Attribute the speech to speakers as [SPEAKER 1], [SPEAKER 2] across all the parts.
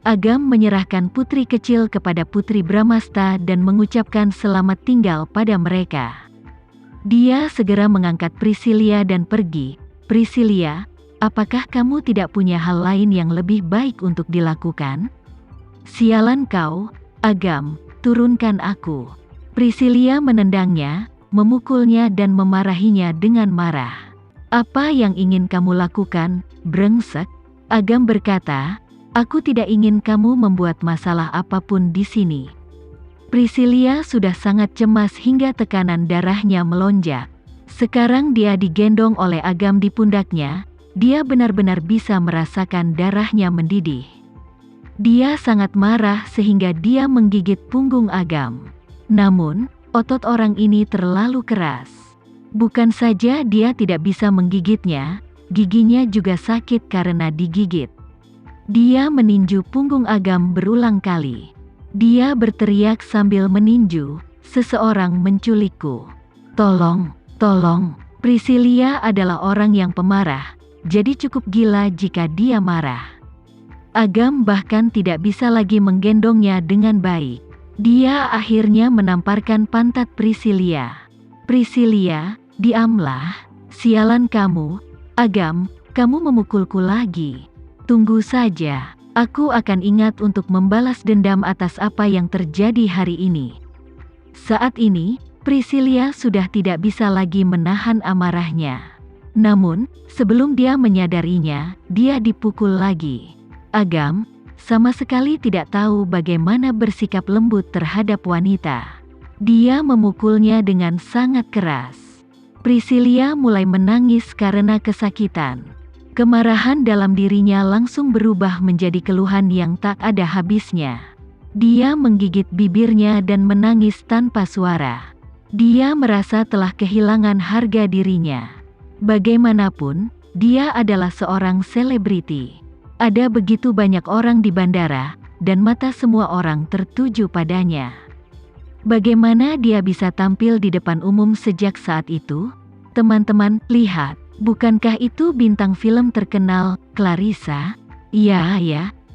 [SPEAKER 1] Agam menyerahkan putri kecil kepada Putri Bramasta dan mengucapkan selamat tinggal pada mereka. Dia segera mengangkat Priscilia dan pergi. Priscilia, apakah kamu tidak punya hal lain yang lebih baik untuk dilakukan? Sialan kau, Agam, turunkan aku. Priscilia menendangnya, memukulnya dan memarahinya dengan marah. Apa yang ingin kamu lakukan, brengsek? Agam berkata, aku tidak ingin kamu membuat masalah apapun di sini. Priscilia sudah sangat cemas hingga tekanan darahnya melonjak. Sekarang dia digendong oleh Agam di pundaknya, dia benar-benar bisa merasakan darahnya mendidih. Dia sangat marah sehingga dia menggigit punggung Agam. Namun, otot orang ini terlalu keras. Bukan saja dia tidak bisa menggigitnya, giginya juga sakit karena digigit. Dia meninju punggung Agam berulang kali. Dia berteriak sambil meninju, seseorang menculikku. Tolong, tolong. Priscilia adalah orang yang pemarah, jadi cukup gila jika dia marah. Agam bahkan tidak bisa lagi menggendongnya dengan baik. Dia akhirnya menamparkan pantat Priscilia. Priscilia, diamlah. Sialan kamu, Agam, kamu memukulku lagi. Tunggu saja, aku akan ingat untuk membalas dendam atas apa yang terjadi hari ini. Saat ini, Priscilia sudah tidak bisa lagi menahan amarahnya. Namun, sebelum dia menyadarinya, dia dipukul lagi. Agam sama sekali tidak tahu bagaimana bersikap lembut terhadap wanita. Dia memukulnya dengan sangat keras. Priscilia mulai menangis karena kesakitan. Kemarahan dalam dirinya langsung berubah menjadi keluhan yang tak ada habisnya. Dia menggigit bibirnya dan menangis tanpa suara. Dia merasa telah kehilangan harga dirinya. Bagaimanapun, dia adalah seorang selebriti. Ada begitu banyak orang di bandara, dan mata semua orang tertuju padanya. Bagaimana dia bisa tampil di depan umum sejak saat itu? Teman-teman, lihat. Bukankah itu bintang film terkenal, Clarissa? Ya,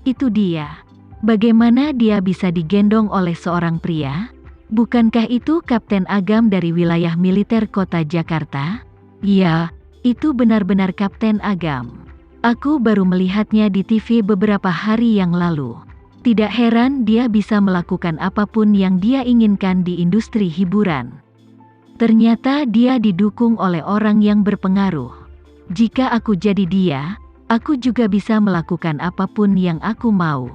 [SPEAKER 1] itu dia. Bagaimana dia bisa digendong oleh seorang pria? Bukankah itu Kapten Agam dari wilayah militer kota Jakarta? Ya, itu benar-benar Kapten Agam. Aku baru melihatnya di TV beberapa hari yang lalu. Tidak heran dia bisa melakukan apapun yang dia inginkan di industri hiburan. Ternyata dia didukung oleh orang yang berpengaruh. Jika aku jadi dia, aku juga bisa melakukan apapun yang aku mau.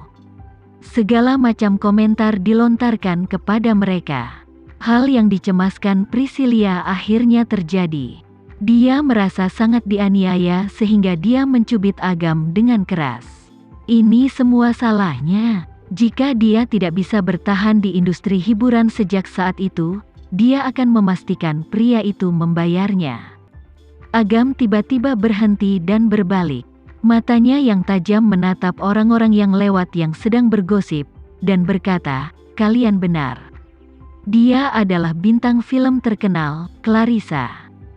[SPEAKER 1] Segala macam komentar dilontarkan kepada mereka. Hal yang dicemaskan Priscilia akhirnya terjadi. Dia merasa sangat dianiaya sehingga dia mencubit Agam dengan keras. Ini semua salahnya. Jika dia tidak bisa bertahan di industri hiburan sejak saat itu, dia akan memastikan pria itu membayarnya. Agam tiba-tiba berhenti dan berbalik. Matanya yang tajam menatap orang-orang yang lewat yang sedang bergosip, dan berkata, kalian benar. Dia adalah bintang film terkenal, Clarissa.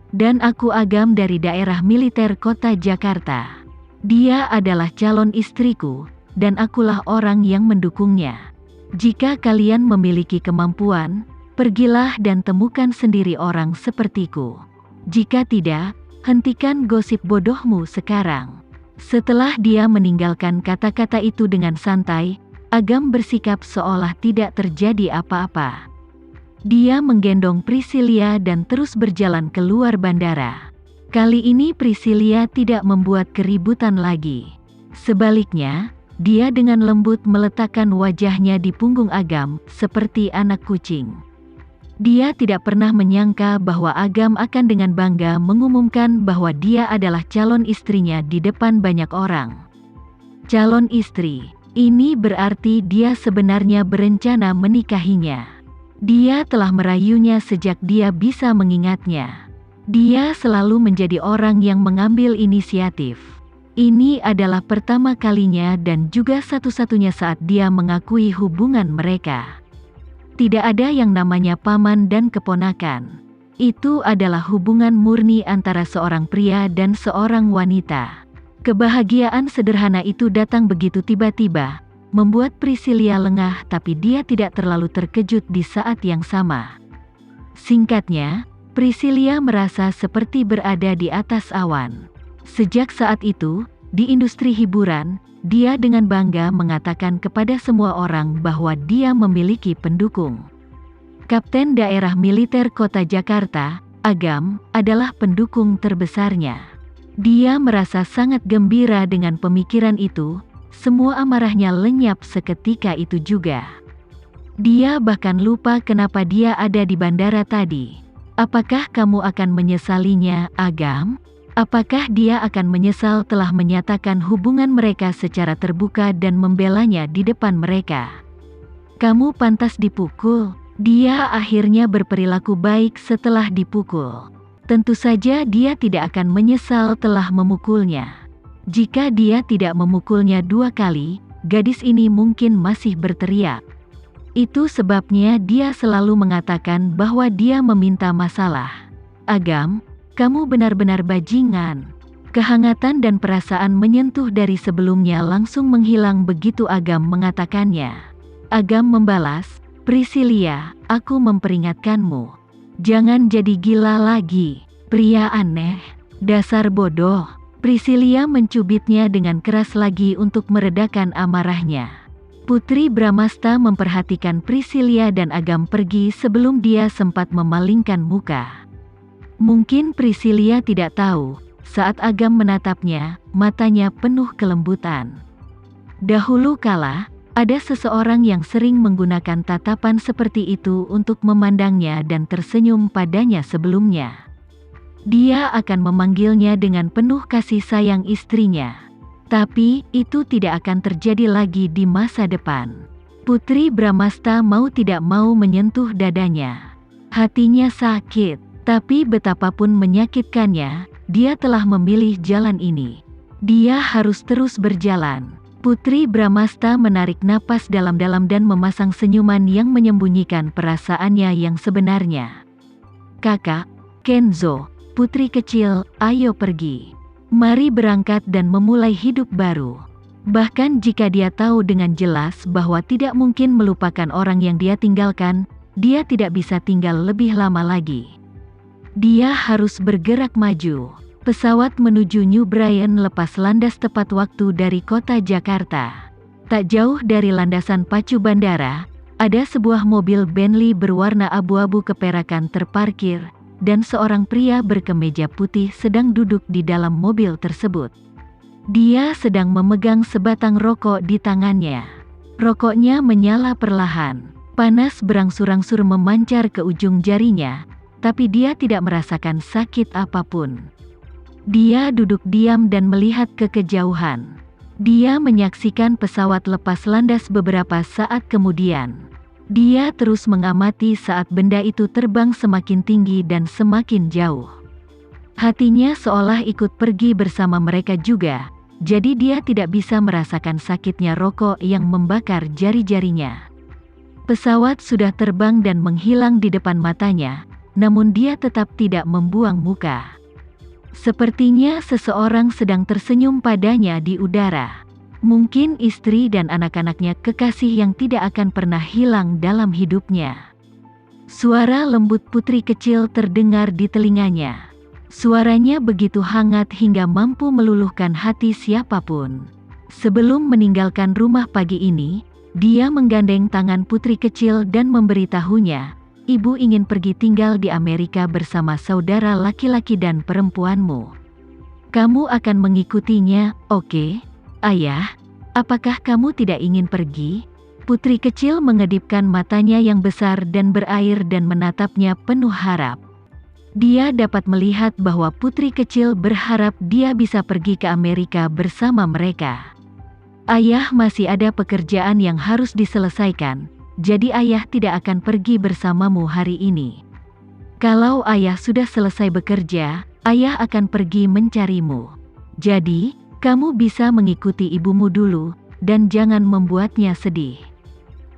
[SPEAKER 1] Dan aku Agam dari daerah militer kota Jakarta. Dia adalah calon istriku, dan akulah orang yang mendukungnya. Jika kalian memiliki kemampuan, pergilah dan temukan sendiri orang sepertiku. Jika tidak, hentikan gosip bodohmu sekarang. Setelah dia meninggalkan kata-kata itu dengan santai, Agam bersikap seolah tidak terjadi apa-apa. Dia menggendong Priscilia dan terus berjalan keluar bandara. Kali ini Priscilia tidak membuat keributan lagi. Sebaliknya, dia dengan lembut meletakkan wajahnya di punggung Agam, seperti anak kucing. Dia tidak pernah menyangka bahwa Agam akan dengan bangga mengumumkan bahwa dia adalah calon istrinya di depan banyak orang. Calon istri, ini berarti dia sebenarnya berencana menikahinya. Dia telah merayunya sejak dia bisa mengingatnya. Dia selalu menjadi orang yang mengambil inisiatif. Ini adalah pertama kalinya dan juga satu-satunya saat dia mengakui hubungan mereka. Tidak ada yang namanya paman dan keponakan. Itu adalah hubungan murni antara seorang pria dan seorang wanita. Kebahagiaan sederhana itu datang begitu tiba-tiba, membuat Priscilia lengah, tapi dia tidak terlalu terkejut di saat yang sama. Singkatnya, Priscilia merasa seperti berada di atas awan. Sejak saat itu, di industri hiburan, dia dengan bangga mengatakan kepada semua orang bahwa dia memiliki pendukung. Kapten Daerah Militer Kota Jakarta, Agam, adalah pendukung terbesarnya. Dia merasa sangat gembira dengan pemikiran itu. Semua amarahnya lenyap seketika itu juga. Dia bahkan lupa kenapa dia ada di bandara tadi. Apakah kamu akan menyesalinya, Agam? Apakah dia akan menyesal telah menyatakan hubungan mereka secara terbuka dan membelanya di depan mereka? Kamu pantas dipukul. Dia akhirnya berperilaku baik setelah dipukul. Tentu saja dia tidak akan menyesal telah memukulnya. Jika dia tidak memukulnya 2 kali, gadis ini mungkin masih berteriak. Itu sebabnya dia selalu mengatakan bahwa dia meminta masalah. Agam, kamu benar-benar bajingan. Kehangatan dan perasaan menyentuh dari sebelumnya langsung menghilang begitu Agam mengatakannya. Agam membalas, Priscilia, aku memperingatkanmu. Jangan jadi gila lagi. Pria aneh. Dasar bodoh. Priscilia mencubitnya dengan keras lagi untuk meredakan amarahnya. Putri Bramasta memperhatikan Priscilia dan Agam pergi sebelum dia sempat memalingkan muka. Mungkin Priscilia tidak tahu, saat Agam menatapnya, matanya penuh kelembutan. Dahulu kala, ada seseorang yang sering menggunakan tatapan seperti itu untuk memandangnya dan tersenyum padanya sebelumnya. Dia akan memanggilnya dengan penuh kasih sayang istrinya. Tapi, itu tidak akan terjadi lagi di masa depan. Putri Bramasta mau tidak mau menyentuh dadanya. Hatinya sakit, tapi betapapun menyakitkannya, dia telah memilih jalan ini. Dia harus terus berjalan. Putri Bramasta menarik napas dalam-dalam dan memasang senyuman yang menyembunyikan perasaannya yang sebenarnya. Kakak, Kenzo, putri kecil, ayo pergi. Mari berangkat dan memulai hidup baru. Bahkan jika dia tahu dengan jelas bahwa tidak mungkin melupakan orang yang dia tinggalkan, dia tidak bisa tinggal lebih lama lagi. Dia harus bergerak maju. Pesawat menuju New Brian lepas landas tepat waktu dari kota Jakarta. Tak jauh dari landasan pacu bandara, ada sebuah mobil Bentley berwarna abu-abu keperakan terparkir, dan seorang pria berkemeja putih sedang duduk di dalam mobil tersebut. Dia sedang memegang sebatang rokok di tangannya. Rokoknya menyala perlahan. Panas berangsur-angsur memancar ke ujung jarinya, tapi dia tidak merasakan sakit apapun. Dia duduk diam dan melihat ke kejauhan. Dia menyaksikan pesawat lepas landas beberapa saat kemudian. Dia terus mengamati saat benda itu terbang semakin tinggi dan semakin jauh. Hatinya seolah ikut pergi bersama mereka juga, jadi dia tidak bisa merasakan sakitnya rokok yang membakar jari-jarinya. Pesawat sudah terbang dan menghilang di depan matanya, namun dia tetap tidak membuang muka. Sepertinya seseorang sedang tersenyum padanya di udara. Mungkin istri dan anak-anaknya, kekasih yang tidak akan pernah hilang dalam hidupnya. Suara lembut putri kecil terdengar di telinganya. Suaranya begitu hangat hingga mampu meluluhkan hati siapapun. Sebelum meninggalkan rumah pagi ini, dia menggandeng tangan putri kecil dan memberitahunya, ibu ingin pergi tinggal di Amerika bersama saudara laki-laki dan perempuanmu. Kamu akan mengikutinya, oke? Ayah, apakah kamu tidak ingin pergi? Putri kecil mengedipkan matanya yang besar dan berair dan menatapnya penuh harap. Dia dapat melihat bahwa putri kecil berharap dia bisa pergi ke Amerika bersama mereka. Ayah masih ada pekerjaan yang harus diselesaikan, jadi ayah tidak akan pergi bersamamu hari ini. Kalau ayah sudah selesai bekerja, ayah akan pergi mencarimu. Jadi, kamu bisa mengikuti ibumu dulu, dan jangan membuatnya sedih.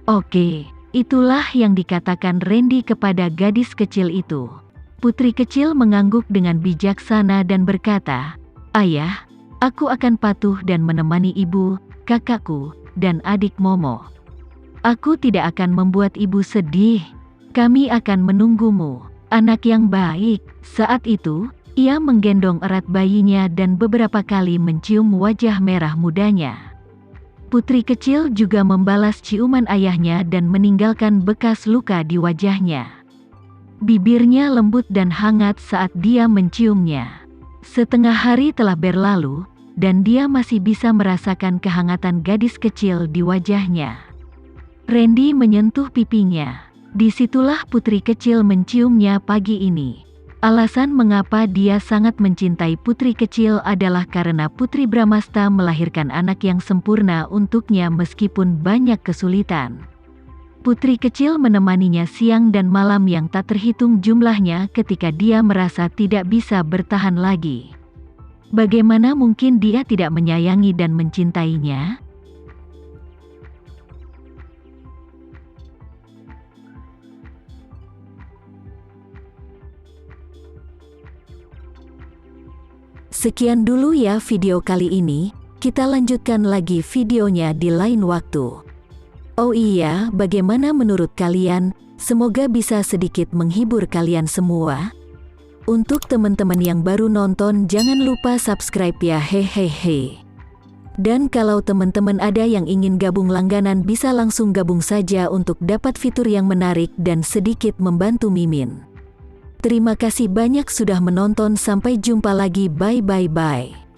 [SPEAKER 1] Oke, itulah yang dikatakan Randy kepada gadis kecil itu. Putri kecil mengangguk dengan bijaksana dan berkata, Ayah, aku akan patuh dan menemani ibu, kakakku, dan adik Momo. Aku tidak akan membuat ibu sedih. Kami akan menunggumu, anak yang baik. Saat itu, ia menggendong erat bayinya dan beberapa kali mencium wajah merah mudanya. Putri kecil juga membalas ciuman ayahnya dan meninggalkan bekas luka di wajahnya. Bibirnya lembut dan hangat saat dia menciumnya. Setengah hari telah berlalu, dan dia masih bisa merasakan kehangatan gadis kecil di wajahnya. Randy menyentuh pipinya. Disitulah putri kecil menciumnya pagi ini. Alasan mengapa dia sangat mencintai putri kecil adalah karena Putri Bramasta melahirkan anak yang sempurna untuknya meskipun banyak kesulitan. Putri kecil menemaninya siang dan malam yang tak terhitung jumlahnya ketika dia merasa tidak bisa bertahan lagi. Bagaimana mungkin dia tidak menyayangi dan mencintainya? Sekian dulu ya video kali ini, kita lanjutkan lagi videonya di lain waktu. Oh iya, bagaimana menurut kalian? Semoga bisa sedikit menghibur kalian semua. Untuk teman-teman yang baru nonton, jangan lupa subscribe ya, hehehe. Dan kalau teman-teman ada yang ingin gabung langganan, bisa langsung gabung saja untuk dapat fitur yang menarik dan sedikit membantu Mimin. Terima kasih banyak sudah menonton, sampai jumpa lagi, bye.